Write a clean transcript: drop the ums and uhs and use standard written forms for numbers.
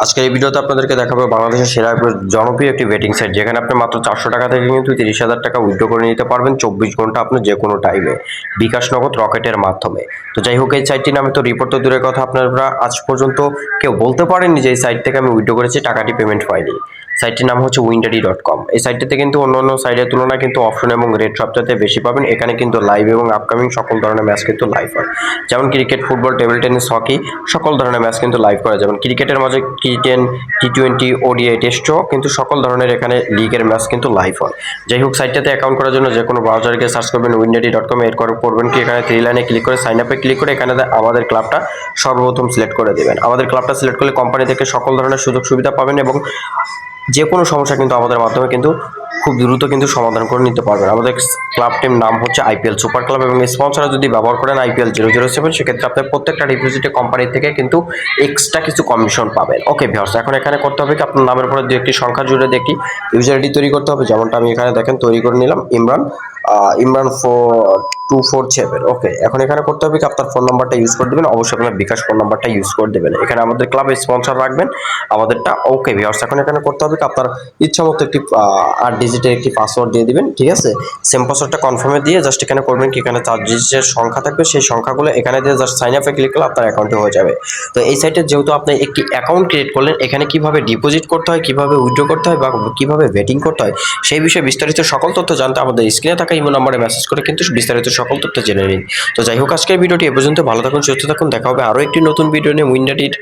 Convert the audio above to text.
আজকের এই ভিডিওতে আপনাদেরকে দেখাবো বাংলাদেশের সেরা জনপ্রিয় একটি বেটিং সাইট, যেখানে আপনি মাত্র 400 টাকা থেকে কিন্তু 30,000 টাকা উইথড্র করে নিতে পারবেন 24 ঘন্টা আপনি যে কোনো টাইমে বিকাশ নগদ রকেটের মাধ্যমে। তো যাই হোক, এই সাইটটির নামে তো রিপোর্ট তো দূরের কথা, আপনারা আজ পর্যন্ত কেউ বলতে পারেননি যে এই সাইট থেকে আমি উইথড্র করেছি, টাকাটি পেমেন্ট পাইনি। সাইটটির নাম হচ্ছে windardy.com। এই সাইটটিতে কিন্তু অন্যান্য সাইটের তুলনায় কিন্তু অপশন এবং রেট সবচেয়ে বেশি পাবেন। এখানে কিন্তু লাইভ এবং আপকামিং সকল ধরনের ম্যাচ কিন্তু লাইভ হয়, যেমন cricket, football, table tennis, hockey, সকল ধরনের ম্যাচ কিন্তু লাইভ করা যাবে। ক্রিকেটের মাঝে T10, T20, ODI টেস্টও কিন্তু সকল ধরনের এখানে লিগের ম্যাচ কিন্তু লাইভ হয়। যাই হোক, সাইটটাতে অ্যাকাউন্ট করার জন্য যে কোনো ব্রাউজারকে সার্চ করবেন windardy.com, এরপর করবেন কি এখানে 3 লাইনে ক্লিক করে সাইন আপে ক্লিক করে এখানে আমাদের ক্লাবটা সর্বপ্রথম সিলেক্ট করে দেবেন। আমাদের ক্লাবটা সিলেক্ট করলে কোম্পানি থেকে সকল ধরনের সুযোগ সুবিধা পাবেন এবং যে কোনো সমস্যা কিন্তু আমাদের মাধ্যমে কিন্তু খুব দ্রুত কিন্তু সমাধান করে নিতে পারবেন। আমাদের ক্লাবটির নাম হচ্ছে IPL সুপার ক্লাব এবং স্পন্সর যদি ব্যবহার করেন IPL 007, সেক্ষেত্রে আপনি প্রত্যেকটা ডিপোজিটে কোম্পানি থেকে কিন্তু এক্সট্রা কিছু কমিশন পাবেন। ওকে ভিউয়ার্স, এখন এখানে করতে হবে কি আপনার নামের পরে দু একটি সংখ্যা জুড়ে দিয়ে একটি ইউজার আইডি তৈরি করতে হবে, যেমনটা আমি এখানে দেখেন তৈরি করে নিলাম, ইমরান 247। ওকে, এখন এখানে করতে হবে কি আপনার ফোন নাম্বারটা ইউজ করে দেবেন, অবশ্যই আপনার বিকাশ ফোন নাম্বারটা ইউজ করে দেবেন। এখানে আমাদের ক্লাবের স্পন্সর রাখবেন আমাদেরটা। ওকে ভিউয়ার্স, এখন এখানে করতে হবে কি আপনার ইচ্ছা মতো একটি 8 ডিজিটের একটি পাসওয়ার্ড দিয়ে দিবেন, ঠিক আছে। সেম পাসওয়ার্ডটা কনফার্মে দিয়ে জাস্ট এখানে করবেন কি এখানে 4 ডিজিটের সংখ্যা থাকবে, সেই সংখ্যাগুলো এখানে দিয়ে জাস্ট সাইন আপে ক্লিক করলে আপনার অ্যাকাউন্টে হয়ে যাবে। তো এই সাইটে যেহেতু আপনি একটি অ্যাকাউন্ট ক্রিয়েট করলেন, এখানে কিভাবে ডিপোজিট করতে হয়, কিভাবে উইথড্র করতে হয় বা কিভাবে বেটিং করতে হয়, সেই বিষয়ে বিস্তারিত সকল তথ্য জানতে আমাদের স্ক্রিনে থাকা ইমো নাম্বারে মেসেজ করে কিন্তু বিস্তারিত সকল তথ্য জেনে নিন। তো যাই হোক, আজকের ভিডিওটি এ পর্যন্ত। ভালো থাকুন, সুস্থ থাকুন, দেখা হবে আরও একটি নতুন ভিডিও নিয়ে উইন্ডাডির